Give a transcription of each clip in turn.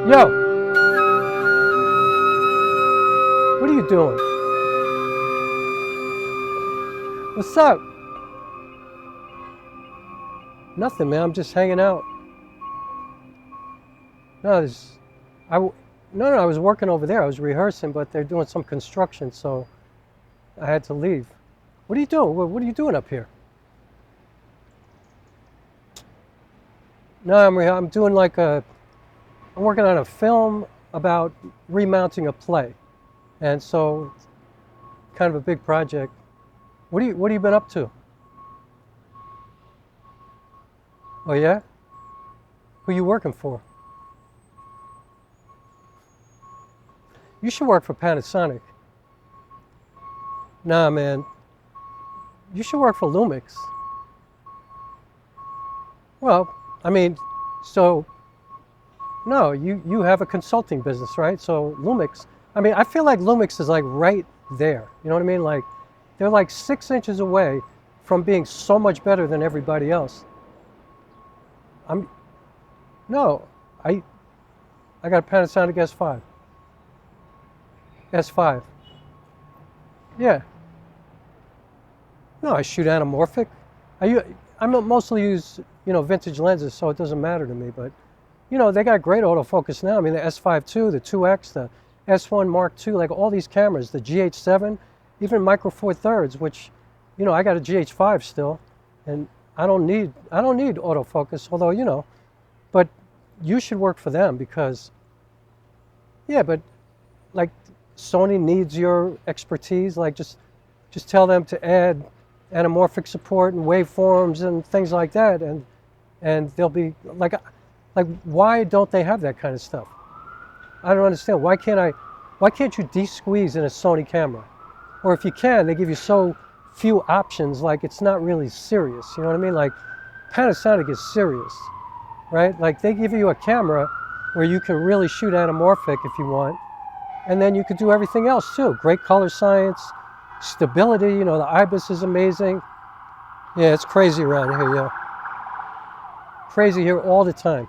Yo! What are you doing? What's up? Nothing, man. I'm just hanging out. No, I was working over there. I was rehearsing, but they're doing some construction, so I had to leave. What are you doing? What are you doing up here? No, I'm doing like I'm working on a film about remounting a play, and so it's kind of a big project. What have you been up to? Oh yeah? Who are you working for? You should work for Panasonic. Nah, man. You should work for Lumix. Well, I mean, so, no, you have a consulting business, right? So Lumix, I mean, I feel like Lumix is like right there. You know what I mean? Like, they're like 6 inches away from being so much better than everybody else. No, I got a Panasonic S5. S5. Yeah. No, I shoot anamorphic. I mostly use, vintage lenses, so it doesn't matter to me. But, they got great autofocus now. I mean, the S5 II, the 2X, the S1 Mark II, like all these cameras, the GH7, even Micro Four Thirds, which, I got a GH5 still, and I don't need autofocus. Although, but you should work for them because, yeah, but like Sony needs your expertise. Like just tell them to add anamorphic support and waveforms and things like that, and they'll be like why don't they have that kind of stuff? I don't understand. Why can't you de-squeeze in a Sony camera? Or if you can, they give you so few options, like it's not really serious. You know what I mean? Like Panasonic is serious, right? Like they give you a camera where you can really shoot anamorphic if you want, and then you could do everything else too. Great color science, stability, the IBIS is amazing. Yeah, it's crazy around here, yeah. Crazy here all the time.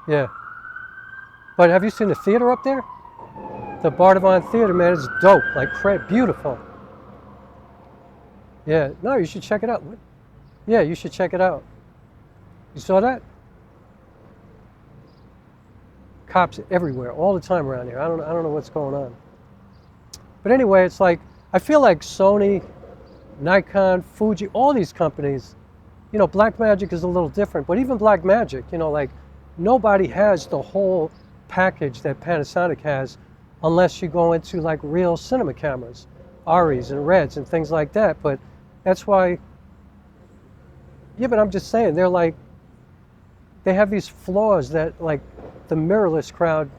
Yeah. But have you seen the theater up there? The Bardavon Theater, man, it's dope, like beautiful. Yeah, no, you should check it out. Yeah, you should check it out. You saw that? Cops everywhere, all the time around here. I don't know what's going on. But anyway, it's like, I feel like Sony, Nikon, Fuji, all these companies, Blackmagic is a little different, but even Blackmagic, like nobody has the whole package that Panasonic has unless you go into like real cinema cameras, ARRIs and Reds and things like that. But that's why, yeah, but I'm just saying, they're like, they have these flaws that like the mirrorless crowd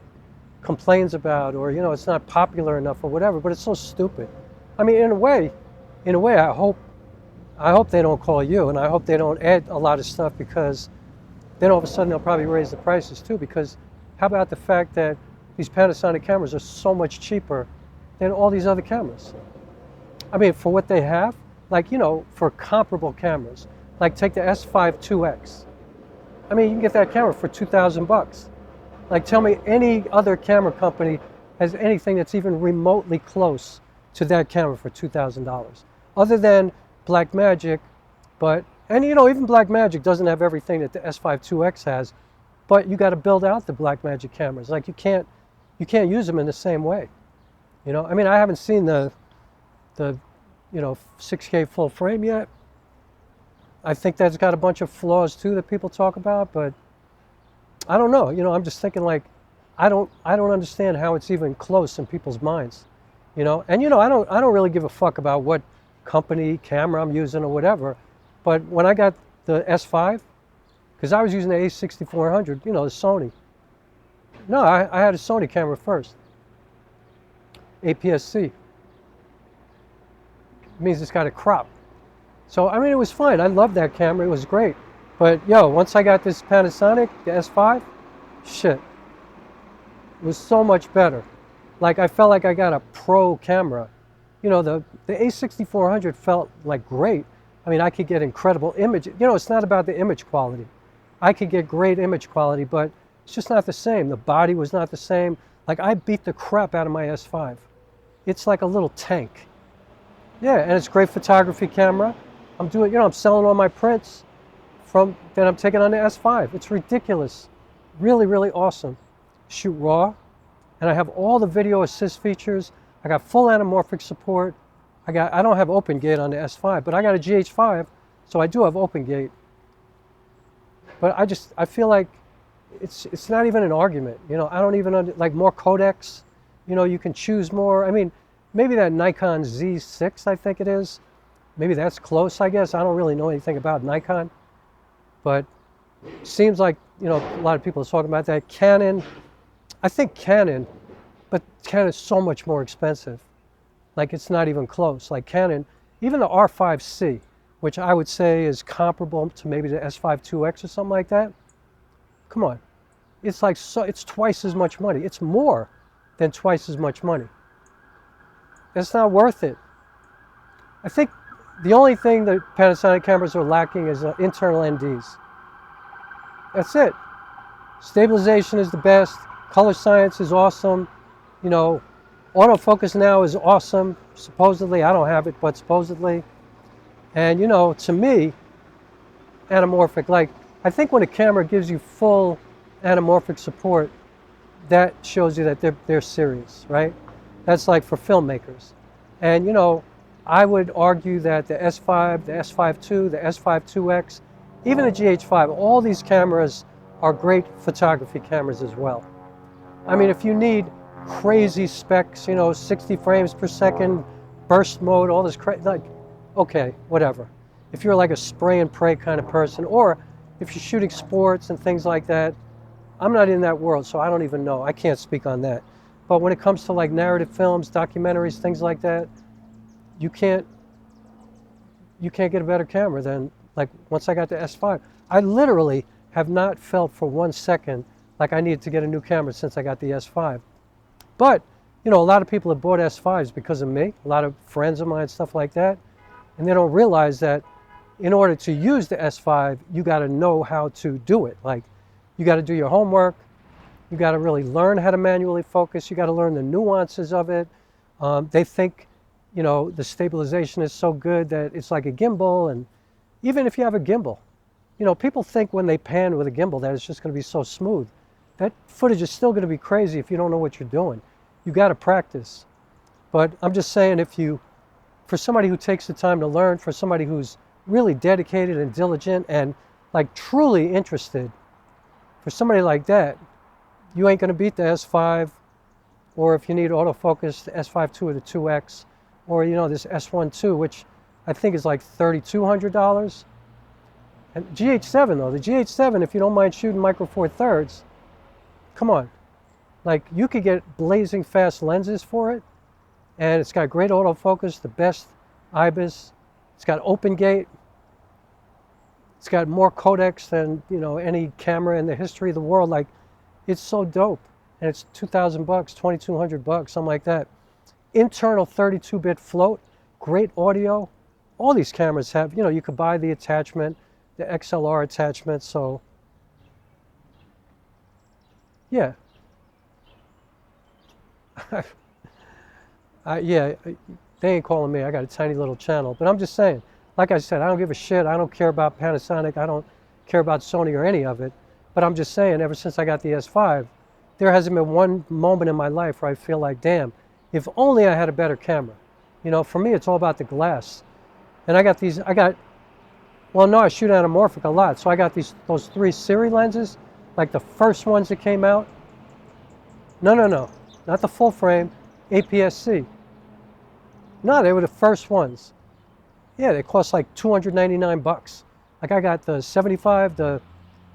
complains about, or it's not popular enough or whatever, but it's so stupid. I mean, in a way, I hope they don't call you, and I hope they don't add a lot of stuff, because then all of a sudden they'll probably raise the prices too. Because how about the fact that these Panasonic cameras are so much cheaper than all these other cameras? I mean, for what they have, like, for comparable cameras, like take the S5 2X. I mean, you can get that camera for $2,000. Like, tell me any other camera company has anything that's even remotely close to that camera for $2,000, other than Blackmagic. And even Blackmagic doesn't have everything that the S5 2X has, but you got to build out the Blackmagic cameras. Like you can't use them in the same way. I mean, I haven't seen the 6K full frame yet. I think that's got a bunch of flaws too that people talk about, but I don't know. I'm just thinking, like, I don't understand how it's even close in people's minds. And I don't really give a fuck about what company camera I'm using or whatever. But when I got the S5, because I was using the A6400, the Sony. No, I had a Sony camera first. APS-C. It means it's got a crop. So, I mean, it was fine. I loved that camera. It was great. But, once I got this Panasonic, the S5, shit. It was so much better. Like, I felt like I got a pro camera. The A6400 felt like great. I mean, I could get incredible image. It's not about the image quality. I could get great image quality, but It's just not the same. The body was not the same. Like, I beat the crap out of my S5. It's like a little tank. Yeah, and it's a great photography camera. I'm doing, you know, I'm selling all my prints that I'm taking on the S5. It's ridiculous. Really, really awesome. Shoot RAW, and I have all the video assist features. I got full anamorphic support. I don't have open gate on the S5, but I got a GH5, so I do have open gate. But I feel like it's not even an argument. You know, I don't even like more codecs. You know, you can choose more. I mean, maybe that Nikon Z6, I think it is. Maybe that's close, I guess. I don't really know anything about Nikon. But it seems like, you know, a lot of people are talking about that. Canon, I think Canon, but Canon's so much more expensive. Like, it's not even close. Like Canon, even the R5C, which I would say is comparable to maybe the S5 IIX or something like that. Come on. It's like, it's twice as much money. It's more than twice as much money. It's not worth it. I think the only thing that Panasonic cameras are lacking is internal NDs. That's it. Stabilization is the best. Color science is awesome. You know, autofocus now is awesome. Supposedly, I don't have it, but supposedly. And, you know, to me, anamorphic, like, I think when a camera gives you full anamorphic support, that shows you that they're serious, right? That's like for filmmakers. And, you know, I would argue that the S5, the S5 II, the S5 IIX, even the GH5, all these cameras are great photography cameras as well. I mean, if you need crazy specs, you know, 60 frames per second, burst mode, all this crazy, like, okay, whatever. If you're like a spray and pray kind of person, or if you're shooting sports and things like that, I'm not in that world, so I don't even know. I can't speak on that. But when it comes to like narrative films, documentaries, things like that, you can't get a better camera than, like, once I got the S5. I literally have not felt for 1 second like I needed to get a new camera since I got the S5. But, you know, a lot of people have bought S5s because of me, a lot of friends of mine, stuff like that, and they don't realize that in order to use the S5, you got to know how to do it. Like, you got to do your homework, you got to really learn how to manually focus, you got to learn the nuances of it. They think, you know, the stabilization is so good that it's like a gimbal, and even if you have a gimbal, you know, people think when they pan with a gimbal that it's just going to be so smooth. That footage is still going to be crazy if you don't know what you're doing. You got to practice. But I'm just saying, for somebody who takes the time to learn, for somebody who's really dedicated and diligent and like truly interested, for somebody like that, you ain't going to beat the S5, or if you need autofocus, the S5 II or the 2X, or, you know, this S1 II, which I think is like $3,200. And GH7 though, the GH7, if you don't mind shooting micro four thirds, come on. Like, you could get blazing fast lenses for it, and it's got great autofocus, the best IBIS. It's got open gate. It's got more codecs than, you know, any camera in the history of the world. Like, it's so dope. And it's $2,000, $2,200, something like that. Internal 32-bit float, great audio. All these cameras have, you know, you could buy the attachment, the XLR attachment, so yeah. Yeah, they ain't calling me. I got a tiny little channel, but I'm just saying, like I said, I don't give a shit. I don't care about Panasonic. I don't care about Sony or any of it, but I'm just saying, ever since I got the S5, there hasn't been one moment in my life where I feel like, damn, if only I had a better camera. You know, for me, it's all about the glass. And well, no, I shoot anamorphic a lot. So I got those 3 Siri lenses, like the first ones that came out. No, not the full frame, APS-C. No, they were the first ones. Yeah, they cost like $299. Like, I got the 75, the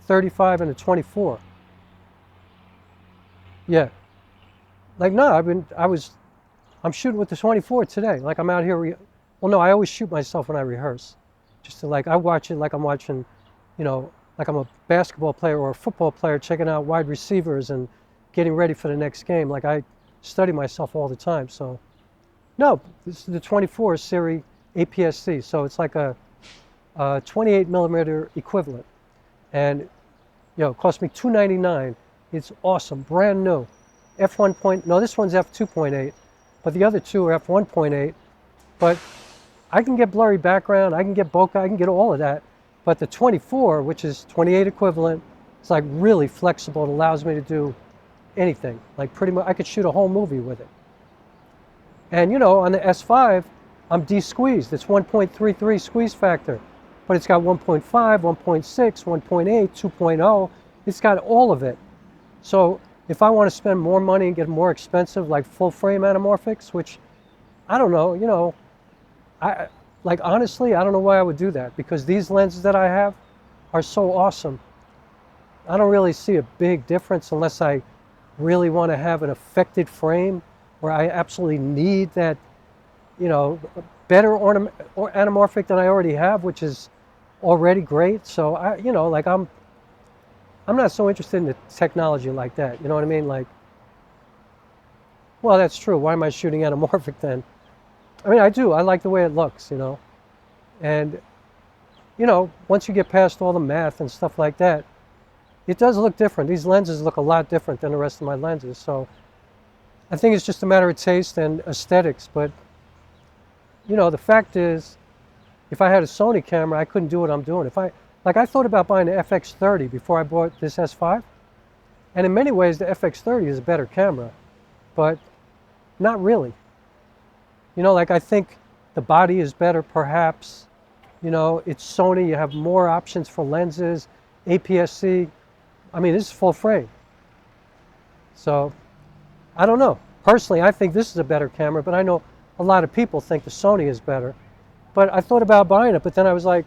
35, and the 24. Yeah. Like, no, I'm shooting with the 24 today. Like, I'm out here, well, no, I always shoot myself when I rehearse. Just to, like, I watch it like I'm watching, you know, like I'm a basketball player or a football player checking out wide receivers and getting ready for the next game. Like, I study myself all the time. So, no, this is the 24 Siri APS-C. So it's like a 28 millimeter equivalent. And, you know, it cost me $299. It's awesome, brand new. F1 point, no, this one's f2.8, but the other two are f1.8. But I can get blurry background, I can get bokeh, I can get all of that. But the 24, which is 28 equivalent, it's like really flexible. It allows me to do anything. Like pretty much, I could shoot a whole movie with it. And you know, on the S5, I'm de-squeezed. It's 1.33 squeeze factor, but it's got 1.5, 1.6, 1.8, 2.0. It's got all of it. So if I want to spend more money and get more expensive, like full frame anamorphics, which I don't know, you know, like honestly, I don't know why I would do that, because these lenses that I have are so awesome. I don't really see a big difference unless I really want to have an affected frame where I absolutely need that, you know, better anamorphic than I already have, which is already great. So I, you know, like I'm not so interested in the technology like that. You know what I mean? Like, well, that's true. Why am I shooting anamorphic then? I mean, I do. I like the way it looks, you know. And, you know, once you get past all the math and stuff like that, it does look different. These lenses look a lot different than the rest of my lenses. So I think it's just a matter of taste and aesthetics. But, you know, the fact is, if I had a Sony camera, I couldn't do what I'm doing. Like I thought about buying the FX30 before I bought this S5. And in many ways, the FX30 is a better camera, but not really. You know, like I think the body is better perhaps. You know, it's Sony, you have more options for lenses, APS-C. I mean, this is full frame. So, I don't know. Personally, I think this is a better camera, but I know a lot of people think the Sony is better. But I thought about buying it, but then I was like,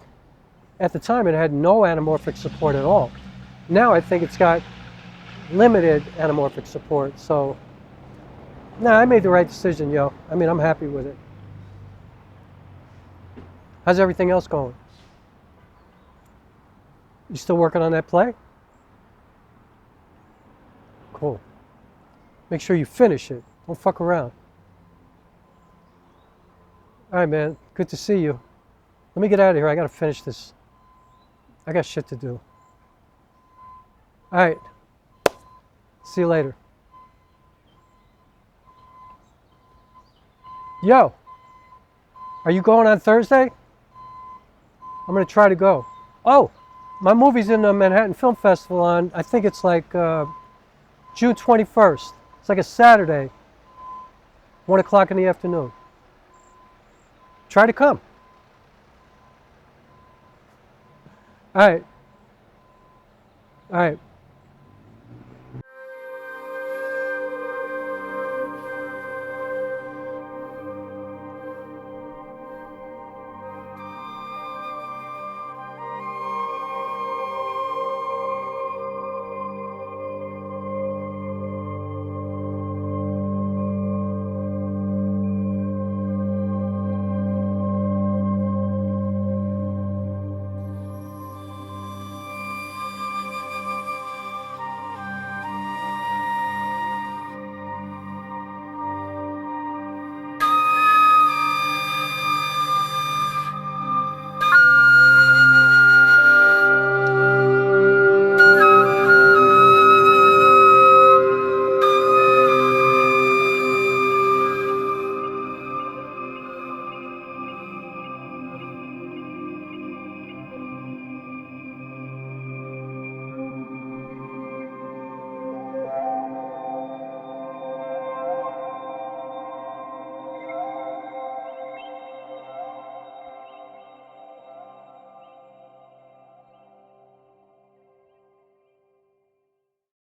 at the time it had no anamorphic support at all. Now I think it's got limited anamorphic support, so nah, I made the right decision, yo. I mean, I'm happy with it. How's everything else going? You still working on that play? Cool. Make sure you finish it. Don't fuck around. All right, man. Good to see you. Let me get out of here. I got to finish this. I got shit to do. All right. See you later. Yo, are you going on Thursday? I'm going to try to go. Oh, my movie's in the Manhattan Film Festival on, I think it's like June 21st. It's like a Saturday, 1 o'clock in the afternoon. Try to come. All right. All right.